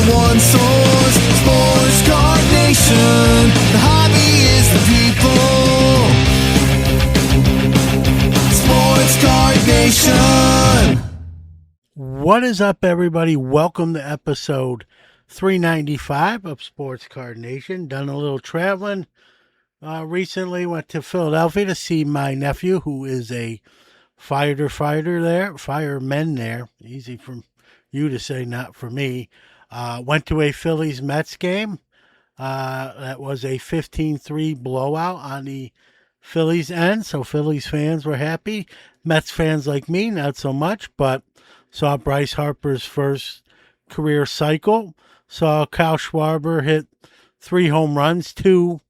the one source, Sports Card Nation. The hobby is the people. Sports Card Nation. What is up, everybody? Welcome to episode 395 of Sports Card Nation. Done a little traveling recently. Went to Philadelphia to see my nephew, who is a fireman there. Easy for you to say, not for me. Went to a Phillies Mets game. That was a 15-3 blowout on the Phillies end, so Phillies fans were happy. Mets fans like me, not so much, but saw Bryce Harper's first career cycle. Saw Kyle Schwarber hit 3 home runs. 2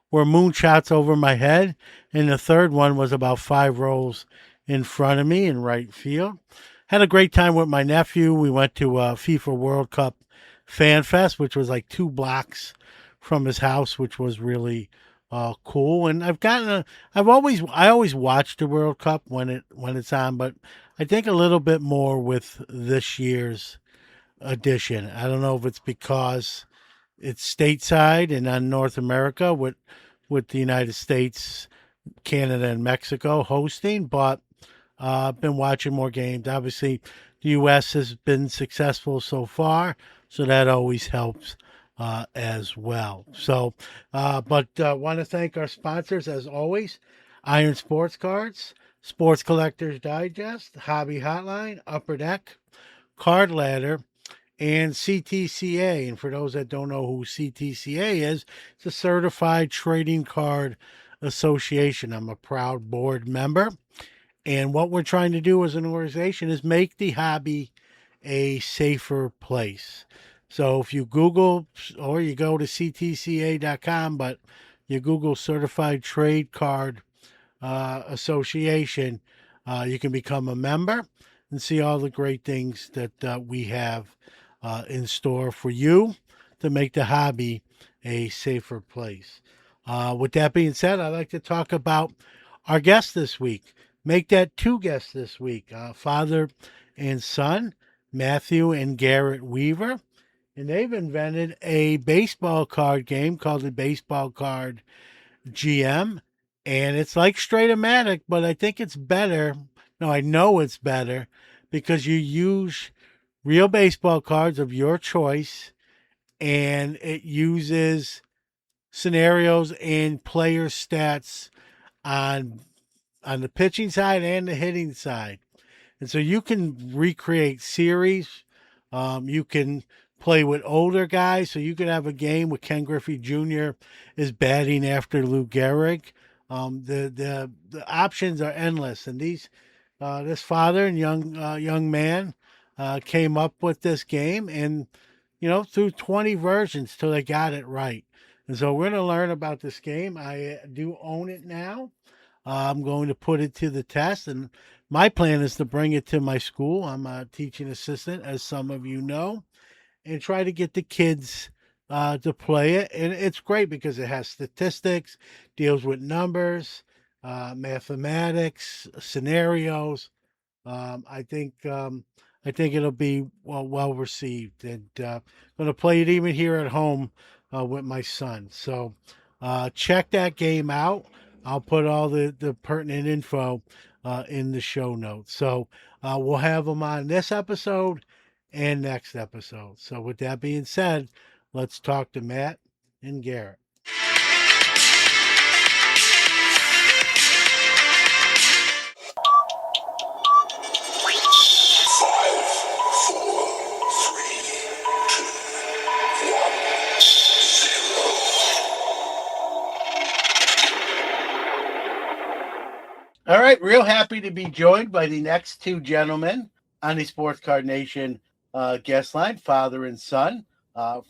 were moonshots over my head, and the third one was about 5 rows in front of me in right field. Had a great time with my nephew. We went to FIFA World Cup Fan Fest, which was like 2 blocks from his house, which was really cool. And I always watch the World Cup when it's on, but I think a little bit more with this year's edition. I don't know if it's because it's stateside and on North America with the United States, Canada, and Mexico hosting, but I've been watching more games. Obviously, the U.S. has been successful so far, so that always helps as well. So, but want to thank our sponsors, as always: Iron Sports Cards, Sports Collectors Digest, Hobby Hotline, Upper Deck, Card Ladder, and CTCA. And for those that don't know who CTCA is, it's a Certified Trading Card Association. I'm a proud board member. And what we're trying to do as an organization is make the hobby a safer place. So if you Google, or you go to ctca.com, but you Google Certified Trade Card Association, you can become a member and see all the great things that we have in store for you to make the hobby a safer place. With that being said, I'd like to talk about our guest this week. Make that 2 guests this week, father and son, Matthew and Garrett Weaver. And they've invented a baseball card game called the Baseball Card GM. And it's like Straight-O-Matic, but I think it's better. No, I know it's better because you use real baseball cards of your choice, and it uses scenarios and player stats on the pitching side and the hitting side. And so you can recreate series. You can play with older guys. So you could have a game with Ken Griffey Jr. is batting after Lou Gehrig. The options are endless. And this father and young man came up with this game, and through 20 versions till they got it right. And so we're going to learn about this game. I do own it now. I'm going to put it to the test, and my plan is to bring it to my school. I'm a teaching assistant, as some of you know, and try to get the kids to play it. And it's great because it has statistics, deals with numbers, mathematics, scenarios. I think it'll be well received, and I'm going to play it even here at home with my son. So check that game out. I'll put all the pertinent info in the show notes. So we'll have them on this episode and next episode. So with that being said, let's talk to Matt and Garrett. All right, real happy to be joined by the next 2 gentlemen on the Sports Card Nation guest line, father and son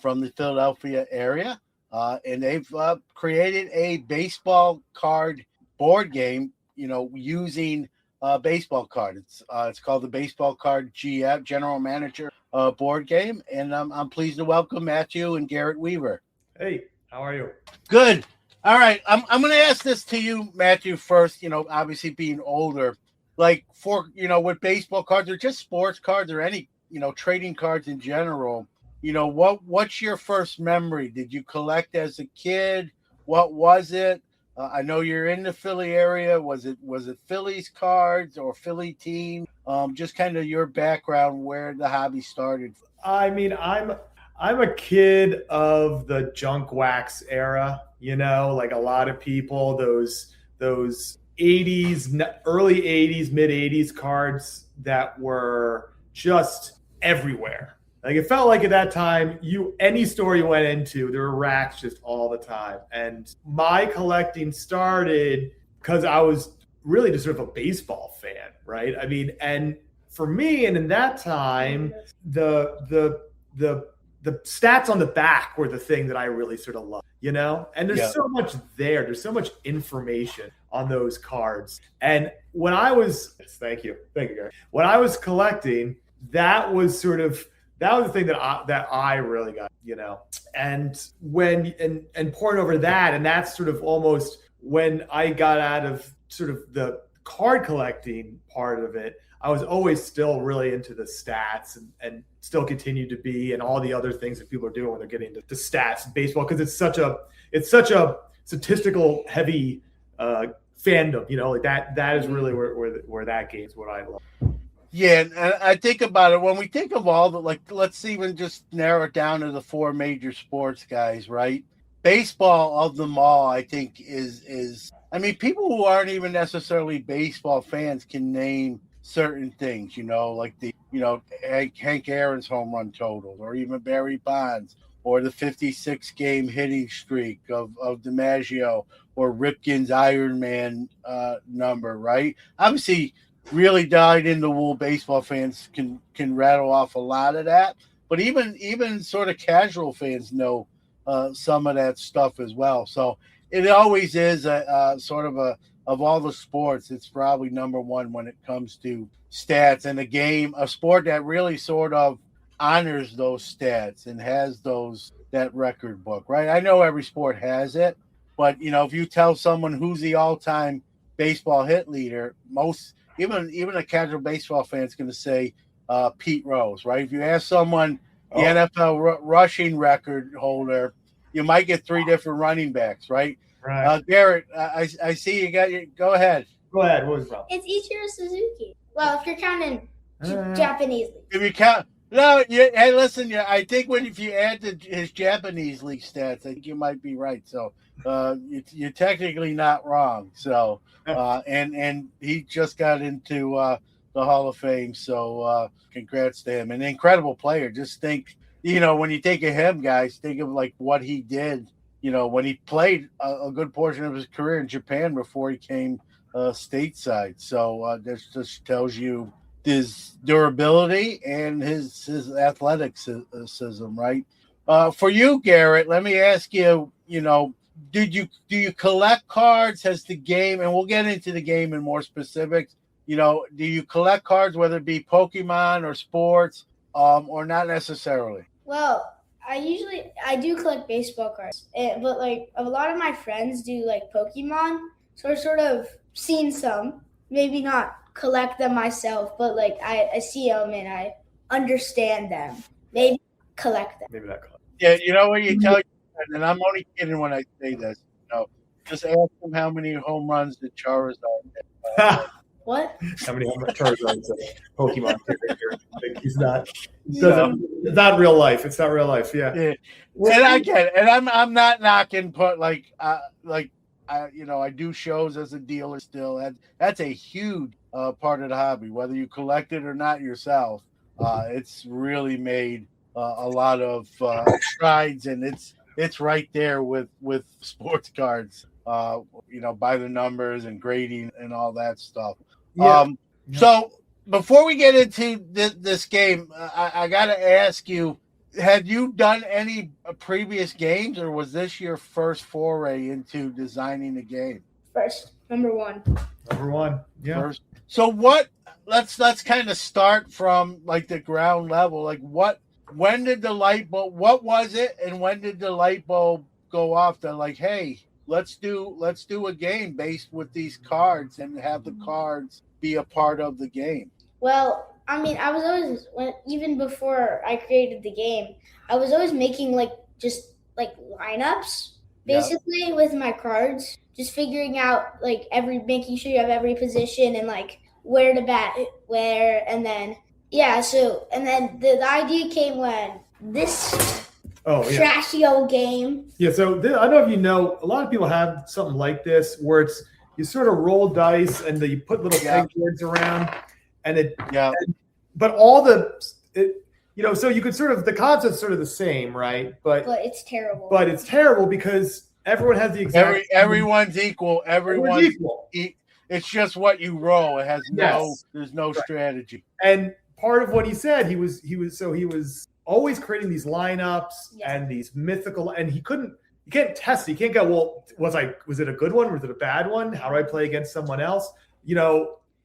from the Philadelphia area. And they've created a baseball card board game, using baseball card. It's called the Baseball Card GM, General Manager board game. And I'm pleased to welcome Matthew and Garrett Weaver. Hey, how are you? Good. All right, I'm going to ask this to you, Matthew, first. Obviously being older, like with baseball cards or just sports cards or any trading cards in general. what's your first memory? Did you collect as a kid? What was it? I know you're in the Philly area. Was it Phillies cards or Philly team? Just kind of your background, where the hobby started. I mean, I'm a kid of the junk wax era, like a lot of people, those 80s, early 80s, mid 80s cards that were just everywhere. Like it felt like at that time, any store you went into, there were racks just all the time. And my collecting started because I was really just sort of a baseball fan, right? I mean, and for me, and in that time, the stats on the back were the thing that I really sort of loved, And there's so much there. There's so much information on those cards. And when I was, thank you, Garrett. When I was collecting, that was the thing that I really got, And when and pouring over that, and that's sort of almost when I got out of sort of the card collecting part of it. I was always still really into the stats and still continue to be, and all the other things that people are doing when they're getting into stats in baseball, because it's such a statistical heavy fandom, like that is really where that game is what I love. Yeah, and I think about it when we think of all the, like, let's even just narrow it down to the four major sports, guys, right? Baseball of them all, I think, is I mean, people who aren't even necessarily baseball fans can name certain things, like Hank Aaron's home run totals, or even Barry Bonds, or the 56 game hitting streak of DiMaggio, or Ripken's Iron Man number, right? Obviously, really dyed in the wool baseball fans can rattle off a lot of that, but even sort of casual fans know some of that stuff as well. So it always is a sort of all the sports, it's probably number one when it comes to stats, and a sport that really sort of honors those stats and has that record book, right? I know every sport has it, but if you tell someone who's the all-time baseball hit leader, even a casual baseball fan is going to say Pete Rose, right? If you ask someone the NFL rushing record holder, you might get three different running backs, right? Right. Garrett, I see you got your. Go ahead. Go ahead. What was the problem? It's Ichiro Suzuki. Well, if you're counting Japanese league. If you count, no. Hey, listen. I think if you add his Japanese league stats, I think you might be right. So you're technically not wrong. So and he just got into the Hall of Fame. So congrats to him. An incredible player. Just think, when you think of him, guys, think of like what he did. When he played a good portion of his career in Japan before he came stateside. So this just tells you his durability and his athleticism, right? For you, Garrett, let me ask you, do you collect cards? Has the game, and we'll get into the game in more specifics, do you collect cards, whether it be Pokemon or sports, or not necessarily? Well, I do collect baseball cards, but like a lot of my friends do like Pokemon, so I've sort of seen some, maybe not collect them myself, but like I see them and I understand them. Maybe collect them. Maybe not collect. Yeah, what you tell you, and I'm only kidding when I say this. Just ask them how many home runs the Charizard had. What? How many Charizard's a Pokemon character? Like he's not. It's not real life. It's not real life. Yeah. And I get it. And I'm not knocking, but I do shows as a dealer still. That's a huge part of the hobby, whether you collect it or not yourself. It's really made a lot of strides, and it's right there with sports cards. By the numbers and grading and all that stuff. Yeah. So before we get into this game, I got to ask you, had you done any previous games, or was this your first foray into designing a game? First, number one. Yeah. First. So let's kind of start from like the ground level. Like when did the light bulb, what was it? And when did the light bulb go off that like, hey, let's do a game based with these cards and have the cards be a part of the game? Well, I mean, I was always even before I created the game, I was always making like just like lineups basically with my cards, just figuring out like making sure you have every position and like where to bat where, and then and then the idea came when this trashy old game. Yeah, so I don't know if you know, a lot of people have something like this where it's you sort of roll dice and you put little pegboards around, and but all so you could sort of, the concept's sort of the same, right? But it's terrible. But it's terrible because everyone has the exact. Everyone's equal. Everyone's equal. It's just what you roll. It has there's no strategy. And part of what he said, he was always creating these lineups and these mythical, and you can't test it. You can't go, well, was it a good one? Was it a bad one? How do I play against someone else?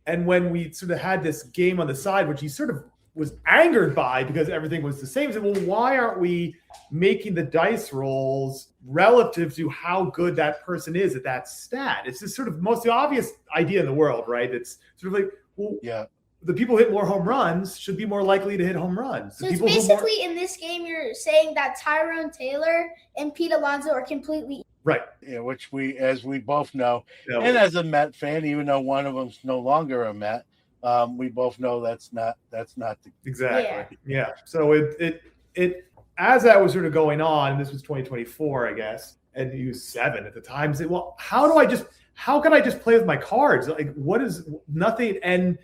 And when we sort of had this game on the side, which he sort of was angered by because everything was the same, he said, well, why aren't we making the dice rolls relative to how good that person is at that stat? It's just sort of most obvious idea in the world, right? It's sort of like, well, the people who hit more home runs should be more likely to hit home runs. So it's basically in this game, you're saying that Tyrone Taylor and Pete Alonso are completely right. Yeah, which as we both know, and as a Met fan, even though one of them's no longer a Met, we both know that's not the exactly. Yeah. So it as that was sort of going on, and this was 2024, I guess, and he was 7 at the time. Say, well, how can I just play with my cards? Like, what is nothing? And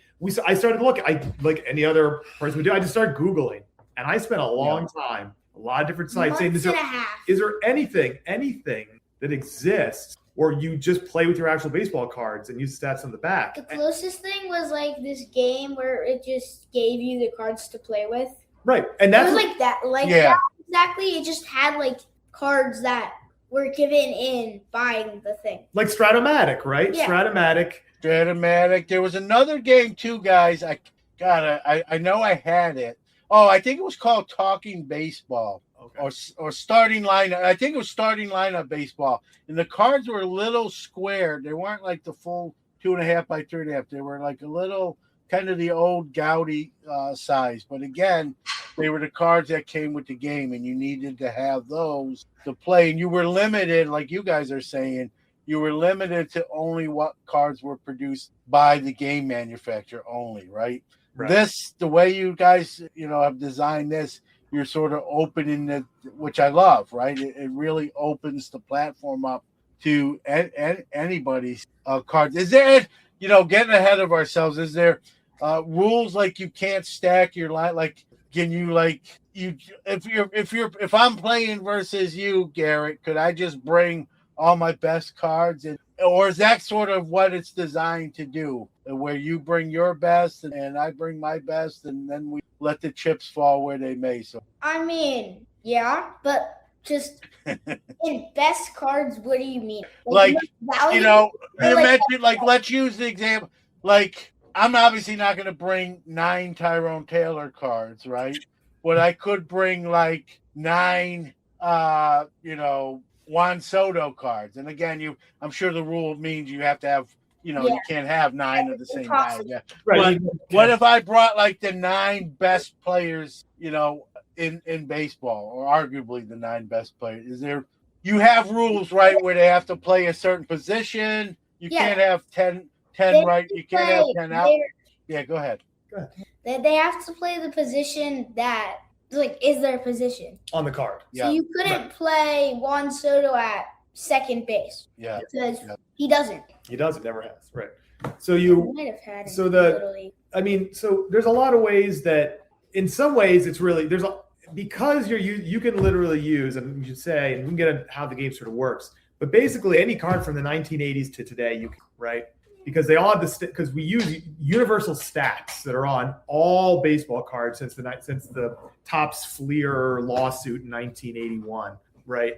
I started to look. I like any other person would do. I just started Googling, and I spent a long time, a lot of different sites saying, is there anything that exists where you just play with your actual baseball cards and use stats on the back? The closest thing was like this game where it just gave you the cards to play with. Right, and that's it was like that, that exactly. It just had like cards that were given in buying the thing. Like Stratomatic, right? Yeah. Stratomatic. There was another game too, guys. I know I had it. Oh, I think it was called Talking Baseball. Okay. Or Starting Lineup. I think it was Starting Lineup Baseball. And the cards were a little square. They weren't like the full 2.5 by 3.5. They were like a little kind of the old Gaudy size. But again, they were the cards that came with the game, and you needed to have those to play. And you were limited, like you guys are saying, you were limited to only what cards were produced by the game manufacturer only, right? This, the way you guys, have designed this, you're sort of opening it, which I love, right? It really opens the platform up to anybody's cards. Is there, getting ahead of ourselves, is there rules like you can't stack your line? Like, can you if I'm playing versus you, Garrett, could I just bring all my best cards or is that sort of what it's designed to do, where you bring your best and I bring my best, and then we let the chips fall where they may? So I mean, yeah, but just in best cards, what do you mean? Like you mentioned, like, let's use the example. Like, I'm obviously not going to bring 9 Tyrone Taylor cards, right? But I could bring like 9, Juan Soto cards. And again, I'm sure the rule means you have to have, you can't have 9 of the same guy. Yeah. Right. But what if I brought like the 9 best players, in baseball, or arguably the 9 best players? You have rules, right, where they have to play a certain position. You can't have 10 right. You can't have 10 out. Yeah, go ahead. They have to play the position that is their position on the card. So you couldn't play Juan Soto at second base. Yeah. Because he doesn't. He doesn't, never has. Right. So you might have had him. So so there's a lot of ways that in some ways it's really because you can literally use, and you should say, and we can get into how the game sort of works, but basically any card from the 1980s to today, you can, right? Because they all have because we use universal stats that are on all baseball cards since the Topps Fleer lawsuit in 1981, right?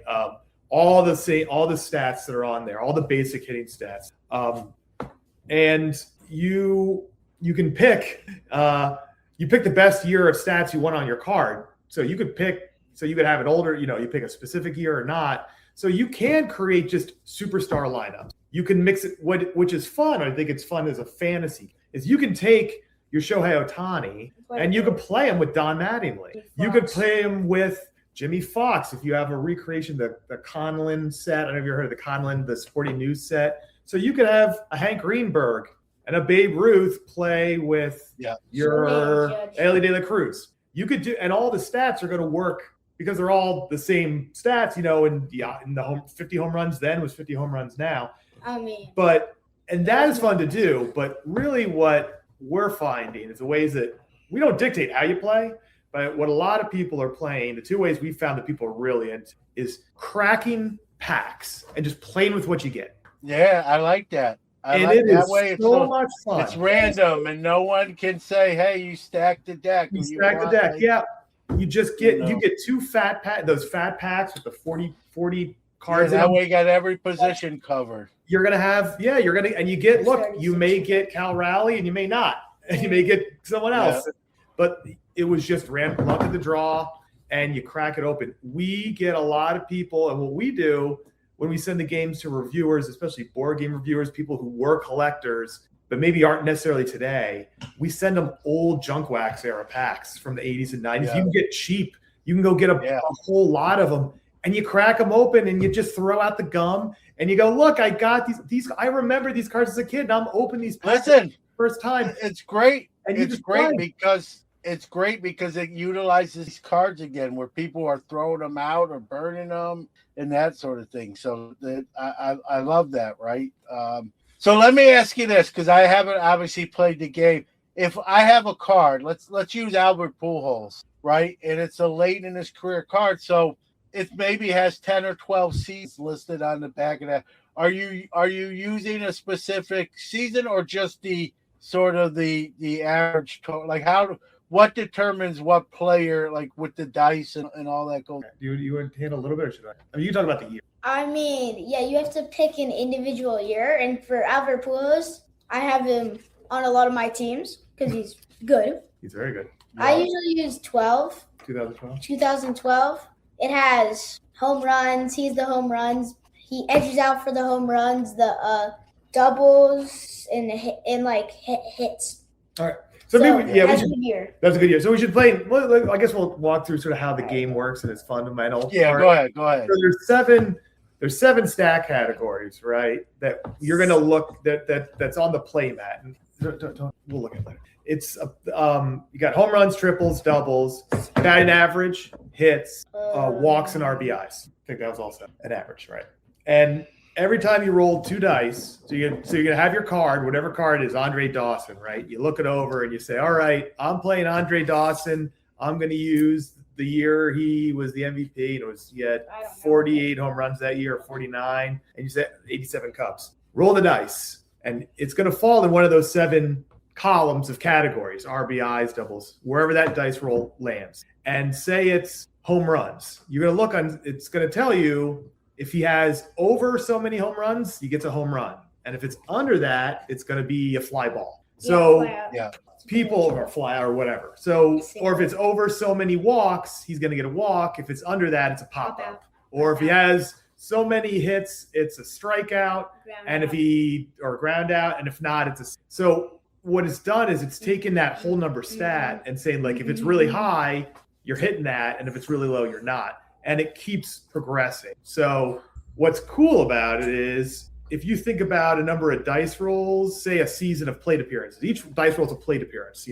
All the stats that are on there, all the basic hitting stats, and you can pick the best year of stats you want on your card. So you could have it older, you pick a specific year or not. So you can create just superstar lineups. You can mix it, which is fun. I think it's fun as a fantasy, is you can take, your Shohei Ohtani, and you could play him with Don Mattingly. You could play him with Jimmy Fox if you have a recreation, the Conlon set. I don't know if you heard of the Conlon, the Sporting News set. So you could have a Hank Greenberg and a Babe Ruth play with your Ellie De La Cruz. You could do, and all the stats are going to work because they're all the same stats, in the 50 home runs then was 50 home runs now. And that is fun to do. But really what we're finding is the ways that we don't dictate how you play, but what a lot of people are playing, the two ways we found that people are really into is cracking packs and just playing with what you get. Yeah, I like that. It is so much fun. It's random, and no one can say, "Hey, you stacked the deck." You stack the deck, yeah. You just get two those fat packs with the 40 cards. That way, you got every position covered. You're gonna have, and you get. Look, you may get Cal Raleigh, and you may not, and you may get someone else. Yeah. But it was just random luck of the draw, and you crack it open. We get a lot of people, and what we do when we send the games to reviewers, especially board game reviewers, people who were collectors but maybe aren't necessarily today, we send them old Junk Wax era packs from the 80s and 90s. Yeah. You can get cheap. You can go get a whole lot of them, and you crack them open, and you just throw out the gum, and you go, look, I got these. I remember these cards as a kid, and I'm opening these packs first time. It's great. And it's great because it utilizes these cards again, where people are throwing them out or burning them and that sort of thing. So I love that, right? So let me ask you this, because I haven't obviously played the game. If I have a card, let's use Albert Pujols, right? And it's a late in his career card, so it maybe has 10 or 12 seasons listed on the back of that. Are you using a specific season or just the sort of the average total? Like what determines what player, like with the dice and all that goes? You would handle a little bit, or should I? I mean, you talk about the year. You have to pick an individual year. And for Albert Pujols, I have him on a lot of my teams because he's good. He's very good. Yeah. I usually use 2012. It has home runs. He's the home runs. He edges out for the home runs, the doubles, and hits. All right. So maybe, that's a good year. That's a good year. So we should play. Well, I guess we'll walk through sort of how the game works and its fundamental. Yeah, part. Go ahead. So there's seven stat categories, right? That you're going to look that's on the play mat. And we'll look at it later. It's you got home runs, triples, doubles, batting average, hits, walks, and RBIs. I think that was also an average, right? And every time you roll two dice, so you're gonna have your card, whatever card is Andre Dawson, right? You look it over and you say, all right, I'm playing Andre Dawson. I'm gonna use the year he was the MVP. And he had 48 home runs that year, 49, and you said 87 Cubs. Roll the dice, and it's gonna fall in one of those seven columns of categories: RBIs, doubles, wherever that dice roll lands. And say it's home runs. You're gonna look on. It's gonna tell you. If he has over so many home runs, he gets a home run. And if it's under that, it's going to be a fly ball. So people or fly or whatever. So, or if it's over so many walks, he's going to get a walk. If it's under that, it's a pop up. Or if he has so many hits, it's a strikeout. Ground out. And if not, it's a. So what it's done is it's taken that whole number stat and saying, like, if it's really high, you're hitting that. And if it's really low, you're not. And it keeps progressing. So what's cool about it is if you think about a number of dice rolls, say a season of plate appearances, each dice roll is a plate appearance,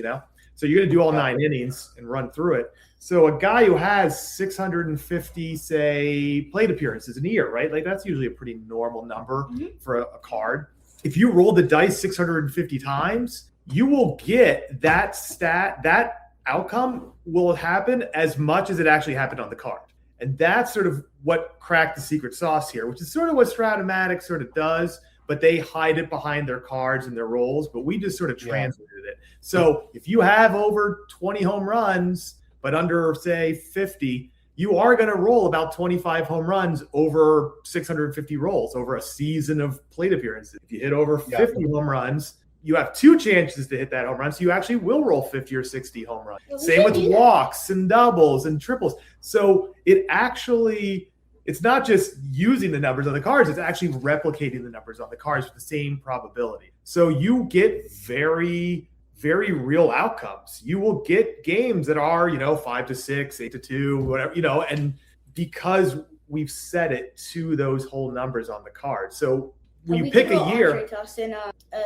So you're going to do all 9 innings and run through it. So a guy who has 650, say, plate appearances in a year, right? Like that's usually a pretty normal number for a card. If you roll the dice 650 times, you will get that stat, that outcome will happen as much as it actually happened on the card. And that's sort of what cracked the secret sauce here, which is sort of what Stratomatic sort of does, but they hide it behind their cards and their rolls, but we just sort of translated it. So if you have over 20 home runs, but under, say, 50, you are going to roll about 25 home runs over 650 rolls over a season of plate appearances. If you hit over 50 home runs, you have 2 chances to hit that home run. So you actually will roll 50 or 60 home runs. Same with walks and doubles and triples. So it's not just using the numbers on the cards, it's actually replicating the numbers on the cards with the same probability. So you get very, very real outcomes. You will get games that are, 5-6, 8-2, whatever, and because we've set it to those whole numbers on the card. So when you pick a year,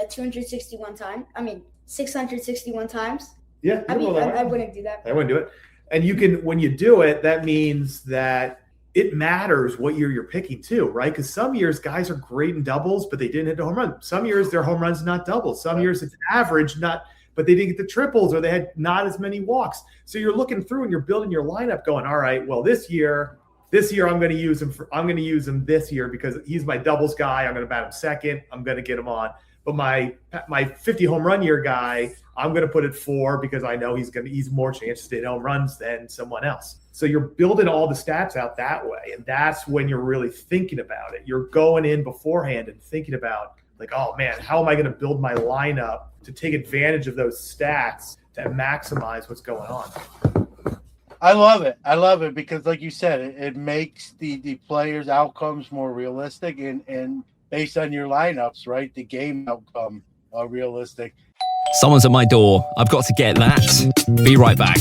261 times. 661 times. Yeah, I wouldn't do that. I wouldn't do it. And when you do it, that means that it matters what year you're picking too, right? Because some years guys are great in doubles, but they didn't hit the home run. Some years their home runs not doubles. Some years it's average, but they didn't get the triples or they had not as many walks. So you're looking through and you're building your lineup, going, all right, well this year I'm going to use him. I'm going to use him this year because he's my doubles guy. I'm going to bat him second. I'm going to get him on. But my 50 home run year guy, I'm going to put it 4 because I know he's more chances to hit home runs than someone else. So you're building all the stats out that way. And that's when you're really thinking about it. You're going in beforehand and thinking about like, oh man, how am I going to build my lineup to take advantage of those stats to maximize what's going on? I love it because like you said, it makes the players' outcomes more realistic and based on your lineups, right? The game outcome are realistic. Someone's at my door. I've got to get that. Be right back.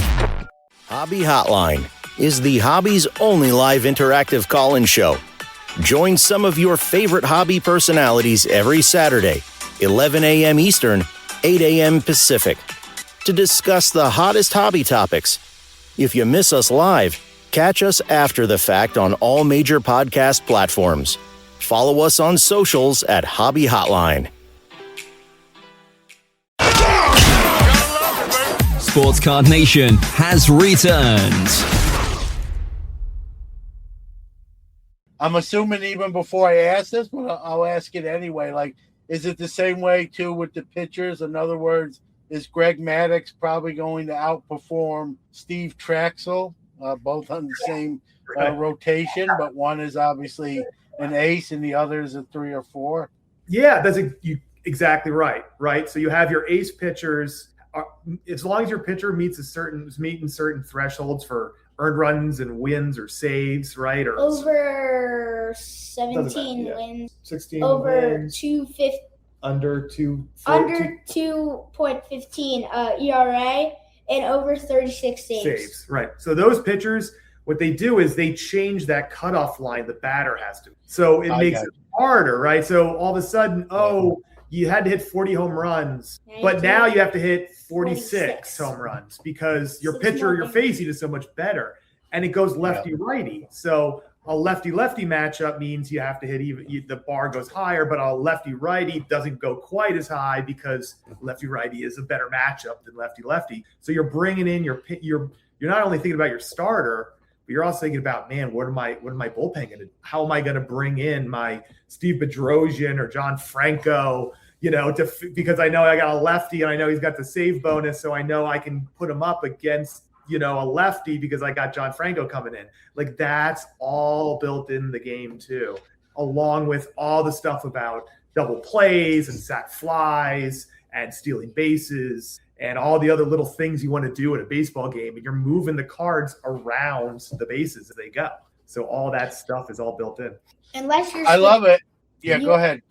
Hobby Hotline is the hobby's only live interactive call-in show. Join some of your favorite hobby personalities every Saturday, 11 a.m. Eastern, 8 a.m. Pacific, to discuss the hottest hobby topics. If you miss us live, catch us after the fact on all major podcast platforms. Follow us on socials at Hobby Hotline. Sports Card Nation has returned. I'm assuming even before I ask this, but I'll ask it anyway. Like, is it the same way too with the pitchers? In other words, is Greg Maddux probably going to outperform Steve Traxel, both on the same rotation, but one is obviously an ace and the other is a 3 or 4? Yeah, that's exactly right. So you have your ace pitchers. As long as your pitcher meeting certain thresholds for earned runs and wins or saves, right? Or over 17 wins, 16 over wins, 250, under 2.15 ERA, and over 36 saves. Right. So those pitchers, what they do is they change that cutoff line the batter has to. So it makes it harder, right? So all of a sudden, you had to hit 40 home runs, but now you have to hit 46 home runs because your pitcher you're facing is so much better. And it goes lefty-righty. So a lefty-lefty matchup means you have to hit the bar goes higher, but a lefty-righty doesn't go quite as high because lefty-righty is a better matchup than lefty-lefty. So you're bringing in you're not only thinking about your starter, but you're also thinking about, man, what am I bullpen going to do? How am I going to bring in my Steve Bedrosian or John Franco, because I know I got a lefty and I know he's got the save bonus, so I know I can put him up against, a lefty because I got John Franco coming in. Like that's all built in the game too, along with all the stuff about double plays and sack flies and stealing bases and all the other little things you want to do at a baseball game. And you're moving the cards around the bases as they go. So all that stuff is all built in. I love it. Yeah, go ahead.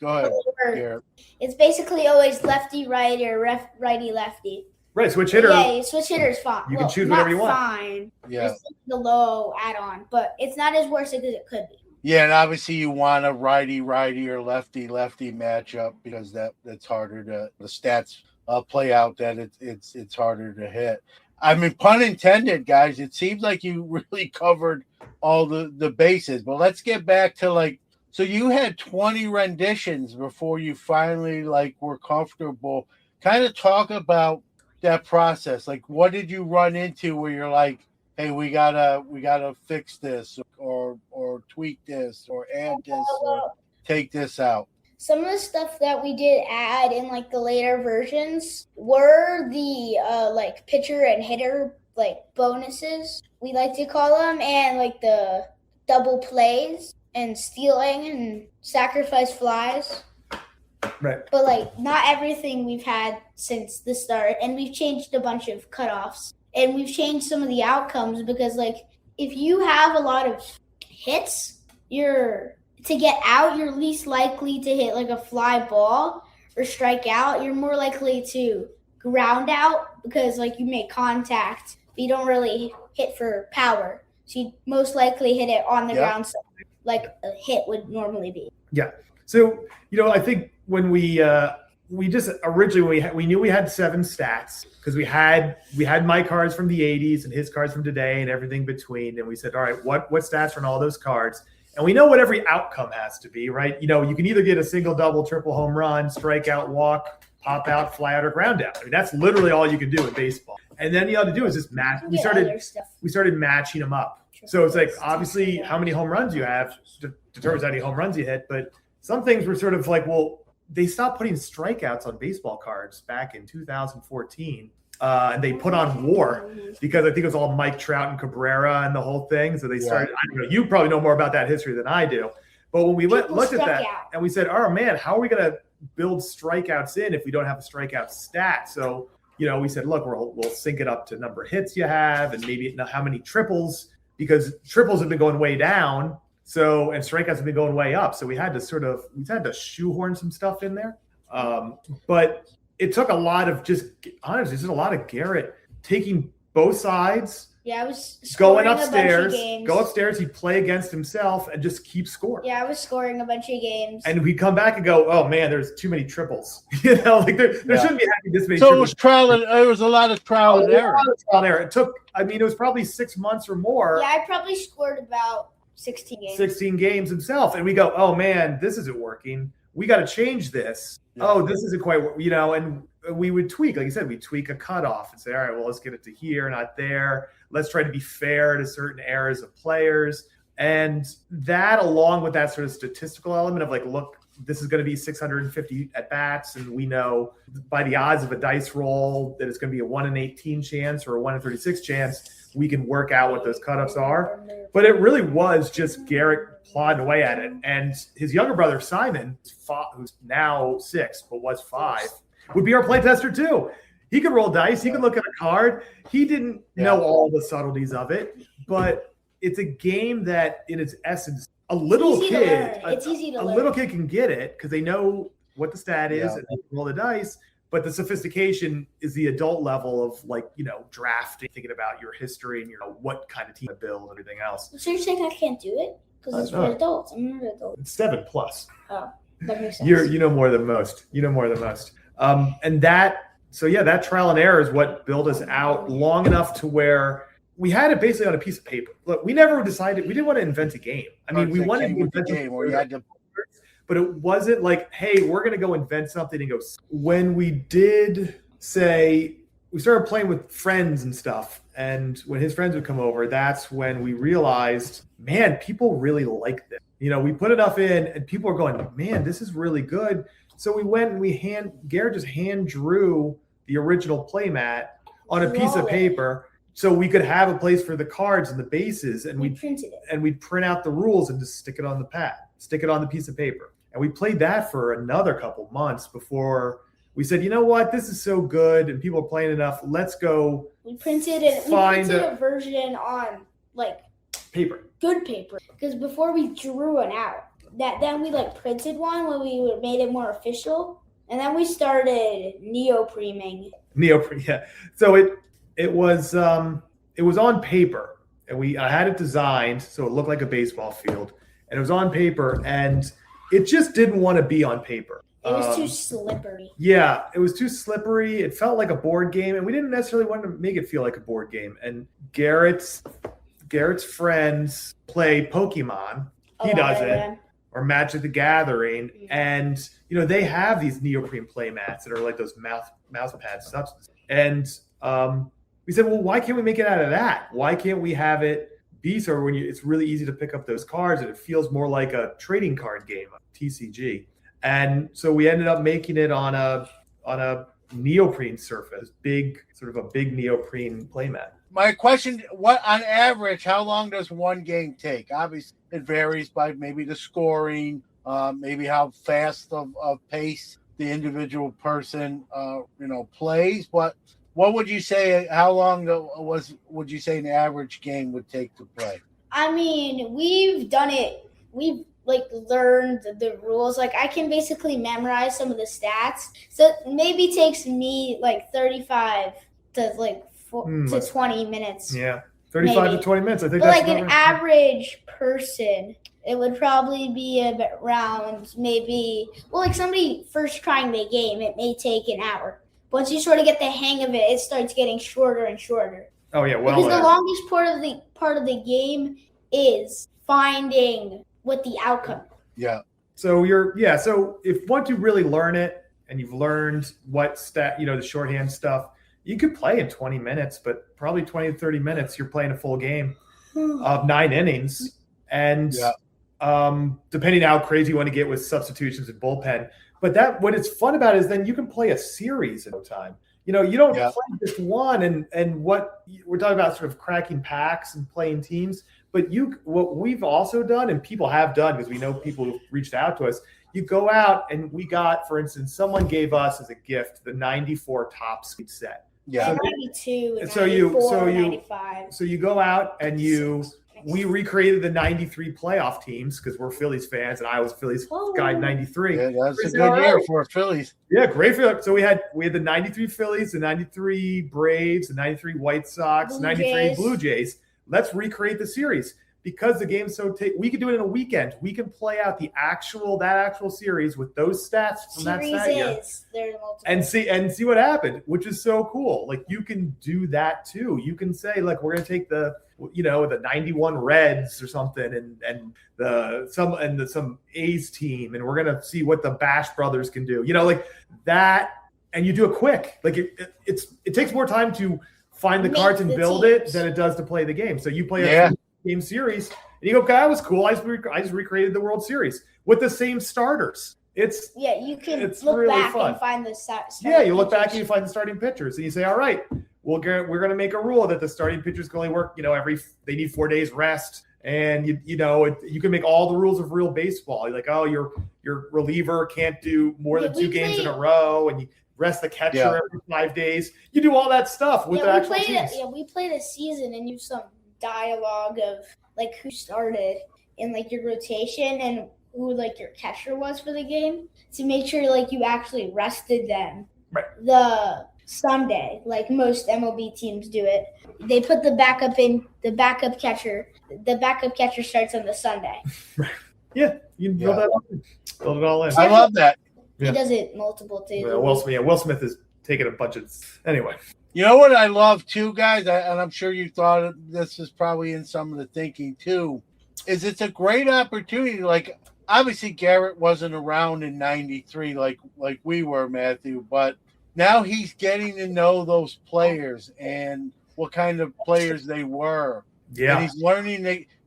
It's basically always lefty, right, or righty, lefty. Right, switch hitter. Yeah, switch hitter is fine. You can choose whatever you want. Fine. Yeah. It's the low add-on, but it's not as worse as it could be. Yeah, and obviously you want a righty or lefty matchup because that's harder to the stats play out that it's harder to hit. I mean, pun intended, guys. It seems like you really covered all the bases, but let's get back to so you had 20 renditions before you finally were comfortable. Kind of talk about that process. Like, what did you run into where you're like, hey, we gotta fix this or tweak this or add this or take this out? Some of the stuff that we did add in the later versions were the pitcher and hitter bonuses, we like to call them, and the double plays and stealing and sacrifice flies. Right. But not everything we've had since the start, and we've changed a bunch of cutoffs, and we've changed some of the outcomes because if you have a lot of hits, you're least likely to hit a fly ball or strike out. You're more likely to ground out because like you make contact, but you don't really hit for power. So you most likely hit it on the ground somewhere, like a hit would normally be. Yeah. So, I think when we just originally we knew we had 7 stats because we had my cards from the 80s and his cards from today and everything between. And we said, all right, what stats are on all those cards? And we know what every outcome has to be, right? You can either get a single, double, triple home run, strikeout, walk, pop out, fly out, or ground out. I mean, that's literally all you can do in baseball. And then you ought to do is just match. We started matching them up. So it's like, obviously, how many home runs you have determines how many home runs you hit. But some things were sort of like, well, they stopped putting strikeouts on baseball cards back in 2014. And they put on WAR because I think it was all Mike Trout and Cabrera and the whole thing. So they started, I don't know, you probably know more about that history than I do. But when we looked at that and we said, oh man, how are we going to build strikeouts in if we don't have a strikeout stat? So, we said, look, we'll sync it up to number of hits you have and maybe how many triples, because triples have been going way down. So, and strikeouts have been going way up. So we had to shoehorn some stuff in there. But it took a lot of honestly, just a lot of Garrett taking both sides. Yeah, I was going upstairs. Go upstairs. He'd play against himself and just keep scoring. Yeah, I was scoring a bunch of games. And we'd come back and go, "Oh man, there's too many triples." There shouldn't be having this many. So triples. it was a lot of trial and error. It took. It was probably 6 months or more. Yeah, I probably scored about 16 games. 16 games himself, and we go, "Oh man, this isn't working. We got to change this." Yeah. Oh, this isn't quite, and we would tweak, like you said, we tweak a cutoff and say, all right, well, let's get it to here, not there. Let's try to be fair to certain eras of players. And that, along with that sort of statistical element of like, look, this is going to be 650 at bats. And we know by the odds of a dice roll that it's going to be a 1 in 18 chance or a 1 in 36 chance. We can work out what those cutoffs are. But it really was just Garrett plodding away at it. And his younger brother, Simon, who's now 6, but was 5, would be our playtester too. He could roll dice. He could look at a card. He didn't know all the subtleties of it, but it's a game that in its essence, a little kid can get it because they know what the stat is and they can roll the dice. But the sophistication is the adult level of drafting, thinking about your history and what kind of team to build and everything else. So you're saying I can't do it? Because it's for adults. I'm not an adult. It's 7+. Oh, that makes sense. You know more than most. And that trial and error is what built us out long enough to where we had it basically on a piece of paper. Look, we never decided, we didn't want to invent a game. I mean, we wanted to invent a game where you had to, but it wasn't like, hey, we're going to go invent something and go. When we did say, we started playing with friends and stuff. And when his friends would come over, that's when we realized, man, people really like this. We put enough in and people are going, man, this is really good. So we went and Garrett just hand drew the original playmat on a piece of paper so we could have a place for the cards and the bases. And we'd print out the rules and just stick it on the pad, stick it on the piece of paper. And we played that for another couple months before we said, you know what, this is so good and people are playing enough. Let's go. We printed a version on paper. Good paper. Because before we drew one out. Then we printed one when we made it more official. And then we started neoprening. Yeah. So it was on paper. And I had it designed so it looked like a baseball field. And it was on paper and it just didn't want to be on paper. It was too slippery. Yeah, it was too slippery. It felt like a board game, and we didn't necessarily want to make it feel like a board game. And Garrett's friends play Pokemon. He doesn't. Or Magic the Gathering. Mm-hmm. And, they have these neoprene play mats that are like those mouse pad substances. And we said, well, why can't we make it out of that? Why can't we have it be so when it's really easy to pick up those cards and it feels more like a trading card game, a TCG. And so we ended up making it on a neoprene surface, sort of a big neoprene playmat. My question, what on average, how long does one game take? Obviously, it varies by maybe the scoring, maybe how fast of pace the individual person, plays. But what would you say, how long would you say an average game would take to play? I mean, we've done it. We've like learn the rules. Like I can basically memorize some of the stats. So it maybe takes me like 35 to like 20 minutes. Yeah, 35 maybe. to 20 minutes. I think But that's like an about right. average person, it would probably be around maybe, well, like somebody first trying the game, it may take an hour. Once you sort of get the hang of it, it starts getting shorter and shorter. Oh yeah, well, Because the longest part of the game is finding what the outcome is. Yeah. So so if once you really learn it and you've learned what the shorthand stuff, you could play in 20 minutes, but probably 20 to 30 minutes, you're playing a full game of 9 innings. And depending on how crazy you want to get with substitutions and bullpen. But what it's fun about is then you can play a series in no time. You don't play just one and what we're talking about, sort of cracking packs and playing teams. But what we've also done, and people have done, because we know people who've reached out to us, you go out and we got, for instance, someone gave us as a gift the 94 Top Speed set. Yeah. 92, And 94, 95. So you go out and we recreated the 93 playoff teams because we're Phillies fans and I was Phillies guy in 93. Yeah, that's a good year for Phillies. Yeah, great for. So we had the 93 Phillies, the 93 Braves, the 93 White Sox, 93 Blue Jays. Let's recreate the series because the game's we could do it in a weekend. We can play out that actual series with those stats from that stat year. And see what happened, which is so cool. Like you can do that too. You can say, like, we're gonna take the 91 Reds or something and some A's team, and we're gonna see what the Bash brothers can do. Like that, and you do it quick. Like it takes more time to find the cards and build it than it does to play the game. So you play a game series and you go, okay, that was cool. I just recreated the World Series with the same starters. You can look really back fun. And find the starting you look back and you find the starting pitchers and you say, all right, we're going to make a rule that the starting pitchers can only work, they need 4 days rest. And you can make all the rules of real baseball. You're like, oh, your reliever can't do more than 2 games in a row, and you rest the catcher every 5 days. You do all that stuff with the actual teams. We played a season and used some dialogue of like who started in like your rotation and who like your catcher was for the game to make sure like you actually rested them. Right. The Sunday, like most MLB teams do it. They put the backup in the backup catcher. The backup catcher starts on the Sunday. Yeah, you can build that up. Build it all in. I love that. He does it multiple days. Will Smith is taking a bunch of anyway. You know what I love too, guys, and I'm sure you thought this is probably in some of the thinking too, is it's a great opportunity. Like obviously Garrett wasn't around in '93 like we were, Matthew, but now he's getting to know those players and what kind of players they were. Yeah, and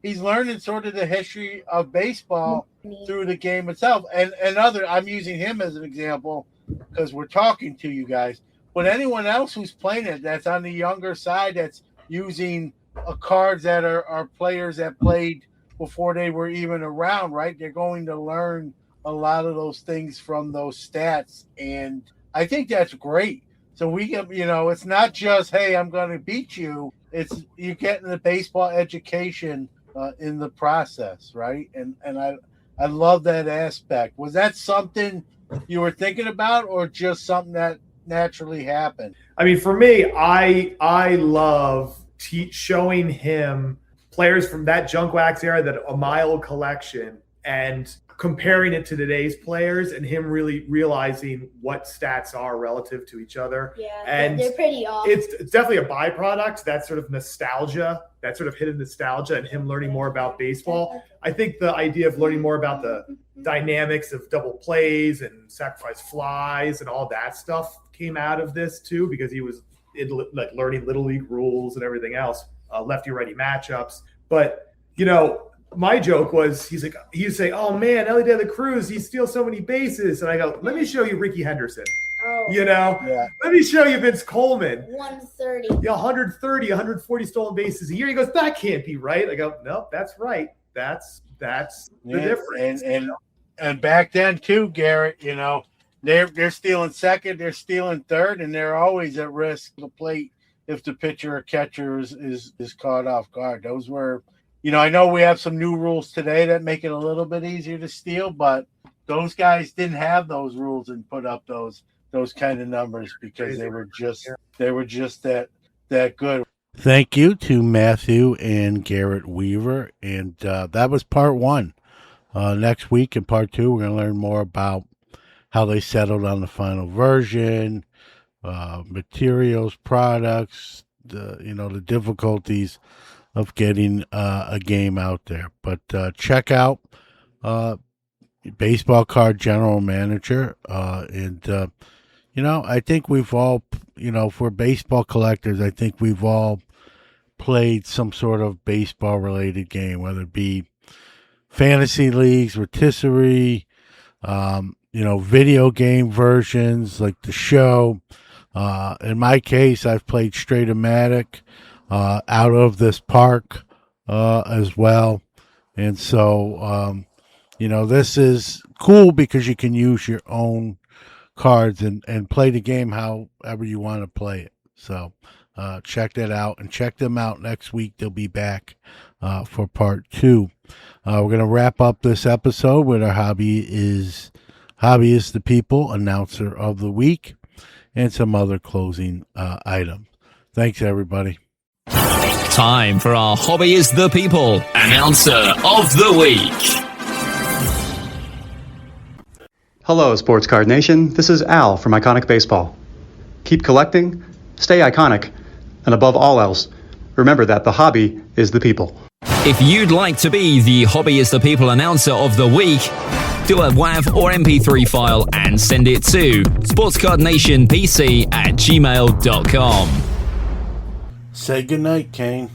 he's learning sort of the history of baseball through the game itself. And I'm using him as an example because we're talking to you guys. But anyone else who's playing it that's on the younger side, that's using cards that are players that played before they were even around, right? They're going to learn a lot of those things from those stats. And I think that's great. So we get, it's not just, hey, I'm going to beat you. It's you're getting the baseball education in the process, right? And I love that aspect. Was that something you were thinking about, or just something that naturally happened? I mean, for me, I love showing him players from that junk wax era, that a mile collection, and comparing it to today's players, and him really realizing what stats are relative to each other. Yeah, and they're pretty off. It's definitely a byproduct, that sort of nostalgia, that sort of hidden nostalgia, and him learning more about baseball. I think the idea of learning more about the dynamics of double plays and sacrifice flies and all that stuff came out of this too, because he was learning little league rules and everything else, lefty righty matchups. But my joke was, he'd say, oh man, Ellie De La Cruz, he steals so many bases. And I go, let me show you Ricky Henderson. Let me show you Vince Coleman. 130. 130, 140 stolen bases a year. He goes, that can't be right. I go, nope, that's right. That's the difference. And back then too, Garrett, they're stealing second, they're stealing third, and they're always at risk of the plate if the pitcher or catcher is caught off guard. Those were I know we have some new rules today that make it a little bit easier to steal, but those guys didn't have those rules and put up those kind of numbers because they were just that good. Thank you to Matthew and Garrett Weaver, and that was part 1. Next week in part 2, we're going to learn more about how they settled on the final version, materials, products, the difficulties of getting a game out there. But check out Baseball Card General Manager, and I think we've all, for baseball collectors, I think we've all played some sort of baseball related game, whether it be fantasy leagues, rotisserie, video game versions like the show. In my case, I've played Straight-O-Matic, Out of This Park as well. And so, this is cool because you can use your own cards and play the game however you want to play it. So check that out, and check them out next week. They'll be back for part 2. We're going to wrap up this episode with our Hobby is the People announcer of the week and some other closing items. Thanks, everybody. Time for our Hobby is the People announcer of the week. Hello, Sports Card Nation. This is Al from Iconic Baseball. Keep collecting, stay iconic, and above all else, remember that the hobby is the people. If you'd like to be the Hobby is the People announcer of the week, do a WAV or MP3 file and send it to sportscardnationpc@gmail.com. Say goodnight, Kane.